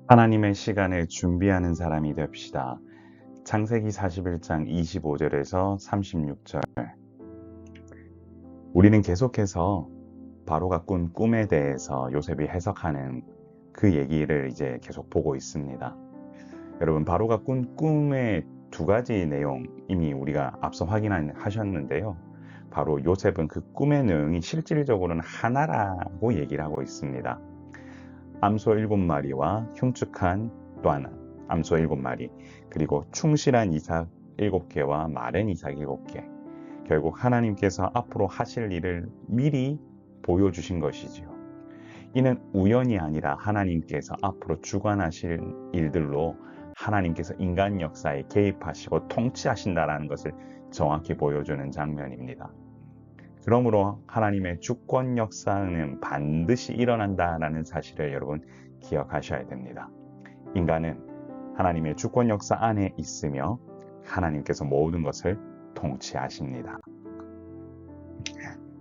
하나님의 시간을 준비하는 사람이 됩시다. 창세기 41장 25절에서 36절. 우리는 계속해서 바로가 꾼 꿈에 대해서 요셉이 해석하는 그 얘기를 이제 계속 보고 있습니다. 여러분, 바로가 꾼 꿈의 두 가지 내용 이미 우리가 앞서 확인하셨는데요. 바로 요셉은 그 꿈의 내용이 실질적으로는 하나라고 얘기를 하고 있습니다. 암소 7마리와 흉측한 또 하나, 암소 7마리, 그리고 충실한 이삭 7개와 마른 이삭 7개. 결국 하나님께서 앞으로 하실 일을 미리 보여주신 것이지요. 이는 우연이 아니라 하나님께서 앞으로 주관하실 일들로 하나님께서 인간 역사에 개입하시고 통치하신다는 것을 정확히 보여주는 장면입니다. 그러므로 하나님의 주권 역사는 반드시 일어난다라는 사실을 여러분 기억하셔야 됩니다. 인간은 하나님의 주권 역사 안에 있으며 하나님께서 모든 것을 통치하십니다.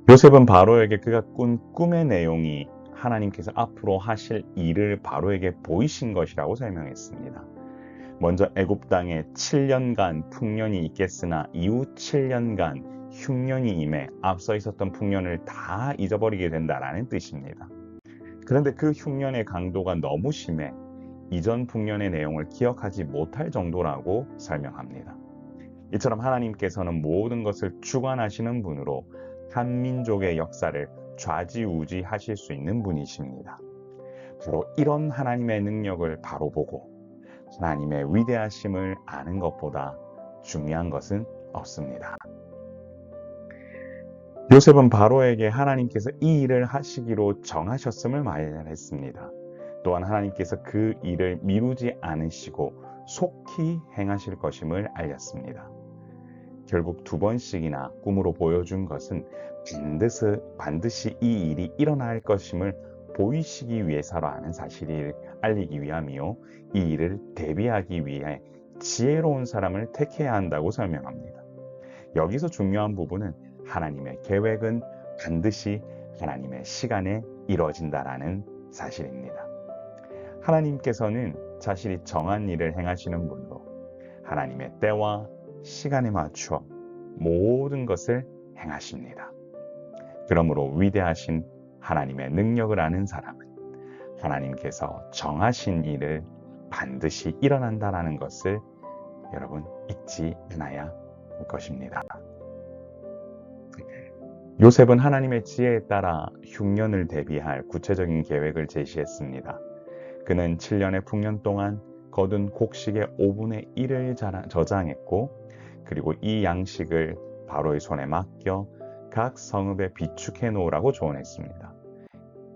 요셉은 바로에게 그가 꾼 꿈의 내용이 하나님께서 앞으로 하실 일을 바로에게 보이신 것이라고 설명했습니다. 먼저 애굽 땅에 7년간 풍년이 있겠으나 이후 7년간 흉년이 임해 앞서 있었던 풍년을 다 잊어버리게 된다라는 뜻입니다. 그런데 그 흉년의 강도가 너무 심해 이전 풍년의 내용을 기억하지 못할 정도라고 설명합니다. 이처럼 하나님께서는 모든 것을 주관하시는 분으로 한 민족의 역사를 좌지우지하실 수 있는 분이십니다. 바로 이런 하나님의 능력을 바로 보고 하나님의 위대하심을 아는 것보다 중요한 것은 없습니다. 요셉은 바로에게 하나님께서 이 일을 하시기로 정하셨음을 말했습니다. 또한 하나님께서 그 일을 미루지 않으시고 속히 행하실 것임을 알렸습니다. 결국 2번씩이나 꿈으로 보여준 것은 반드시 이 일이 일어날 것임을 보이시기 위해서라는 사실을 알리기 위함이요, 이 일을 대비하기 위해 지혜로운 사람을 택해야 한다고 설명합니다. 여기서 중요한 부분은 하나님의 계획은 반드시 하나님의 시간에 이루어진다라는 사실입니다. 하나님께서는 자신이 정한 일을 행하시는 분으로 하나님의 때와 시간에 맞추어 모든 것을 행하십니다. 그러므로 위대하신 하나님의 능력을 아는 사람은 하나님께서 정하신 일을 반드시 일어난다라는 것을 여러분 잊지 않아야 할 것입니다. 요셉은 하나님의 지혜에 따라 흉년을 대비할 구체적인 계획을 제시했습니다. 그는 7년의 풍년 동안 거둔 곡식의 5분의 1을 저장했고, 그리고 이 양식을 바로의 손에 맡겨 각 성읍에 비축해 놓으라고 조언했습니다.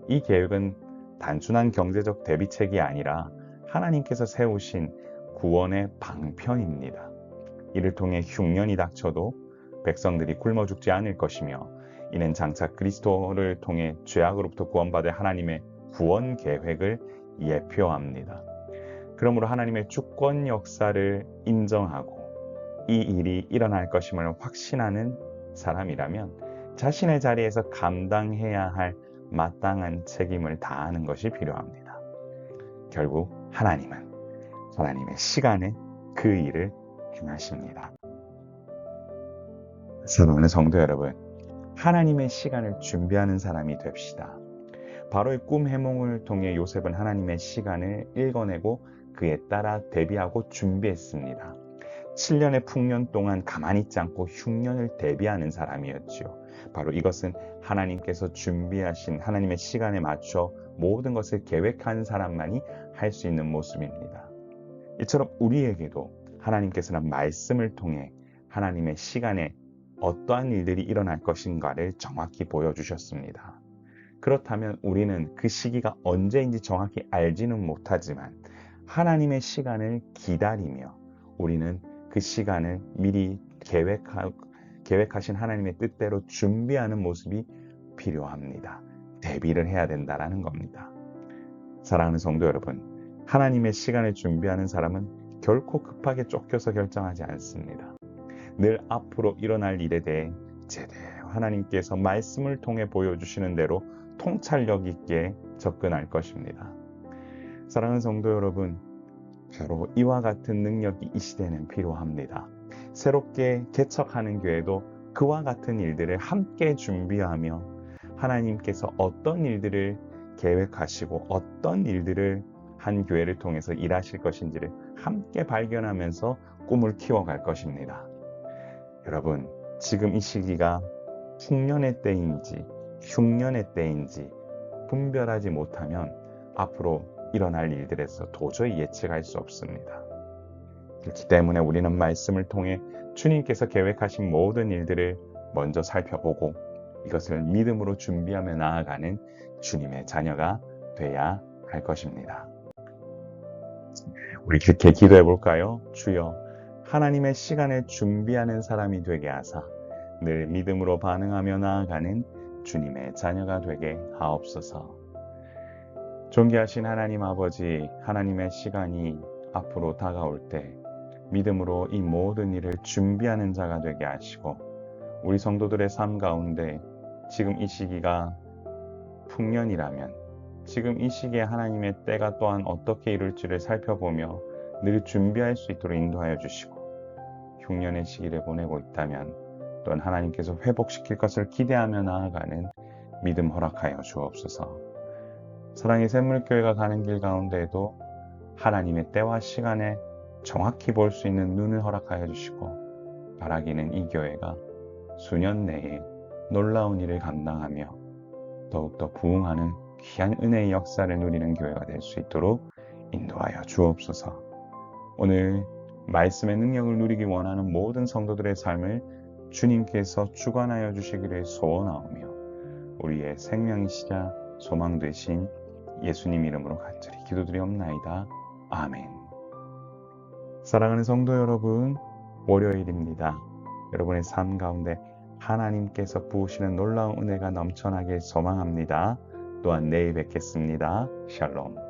이 계획은 단순한 경제적 대비책이 아니라 하나님께서 세우신 구원의 방편입니다. 이를 통해 흉년이 닥쳐도 백성들이 굶어 죽지 않을 것이며, 이는 장차 그리스도를 통해 죄악으로부터 구원받을 하나님의 구원 계획을 예표합니다. 그러므로 하나님의 주권 역사를 인정하고 이 일이 일어날 것임을 확신하는 사람이라면 자신의 자리에서 감당해야 할 마땅한 책임을 다하는 것이 필요합니다. 결국 하나님은 하나님의 시간에 그 일을 행하십니다. 사랑하는 성도 여러분, 하나님의 시간을 준비하는 사람이 됩시다. 바로의 꿈 해몽을 통해 요셉은 하나님의 시간을 읽어내고 그에 따라 대비하고 준비했습니다. 7년의 풍년 동안 가만히 있지 않고 흉년을 대비하는 사람이었지요. 바로 이것은 하나님께서 준비하신 하나님의 시간에 맞춰 모든 것을 계획한 사람만이 할 수 있는 모습입니다. 이처럼 우리에게도 하나님께서는 말씀을 통해 하나님의 시간에 어떠한 일들이 일어날 것인가를 정확히 보여주셨습니다. 그렇다면 우리는 그 시기가 언제인지 정확히 알지는 못하지만 하나님의 시간을 기다리며 우리는 그 시간을 미리 계획하신 하나님의 뜻대로 준비하는 모습이 필요합니다. 대비를 해야 된다는 겁니다. 사랑하는 성도 여러분, 하나님의 시간을 준비하는 사람은 결코 급하게 쫓겨서 결정하지 않습니다. 늘 앞으로 일어날 일에 대해 제대로 하나님께서 말씀을 통해 보여주시는 대로 통찰력 있게 접근할 것입니다. 사랑하는 성도 여러분, 바로 이와 같은 능력이 이 시대에는 필요합니다. 새롭게 개척하는 교회도 그와 같은 일들을 함께 준비하며 하나님께서 어떤 일들을 계획하시고 어떤 일들을 한 교회를 통해서 일하실 것인지를 함께 발견하면서 꿈을 키워갈 것입니다. 여러분, 지금 이 시기가 풍년의 때인지 흉년의 때인지 분별하지 못하면 앞으로 일어날 일들에서 도저히 예측할 수 없습니다. 그렇기 때문에 우리는 말씀을 통해 주님께서 계획하신 모든 일들을 먼저 살펴보고 이것을 믿음으로 준비하며 나아가는 주님의 자녀가 돼야 할 것입니다. 우리 그렇게 기도해 볼까요? 주여, 하나님의 시간을 준비하는 사람이 되게 하사 늘 믿음으로 반응하며 나아가는 주님의 자녀가 되게 하옵소서. 존귀하신 하나님 아버지, 하나님의 시간이 앞으로 다가올 때 믿음으로 이 모든 일을 준비하는 자가 되게 하시고 우리 성도들의 삶 가운데 지금 이 시기가 풍년이라면 지금 이 시기에 하나님의 때가 또한 어떻게 이룰지를 살펴보며 늘 준비할 수 있도록 인도하여 주시고 흉년의 시기를 보내고 있다면 또한 하나님께서 회복시킬 것을 기대하며 나아가는 믿음 허락하여 주옵소서. 사랑의 샘물교회가 가는 길 가운데에도 하나님의 때와 시간에 정확히 볼 수 있는 눈을 허락하여 주시고 바라기는 이 교회가 수년 내에 놀라운 일을 감당하며 더욱더 부흥하는 귀한 은혜의 역사를 누리는 교회가 될 수 있도록 인도하여 주옵소서. 오늘 말씀의 능력을 누리기 원하는 모든 성도들의 삶을 주님께서 주관하여 주시기를 소원하오며 우리의 생명이시자 소망 되신 예수님 이름으로 간절히 기도드리옵나이다. 아멘. 사랑하는 성도 여러분, 월요일입니다. 여러분의 삶 가운데 하나님께서 부으시는 놀라운 은혜가 넘쳐나길 소망합니다. 또한 내일 뵙겠습니다. 샬롬.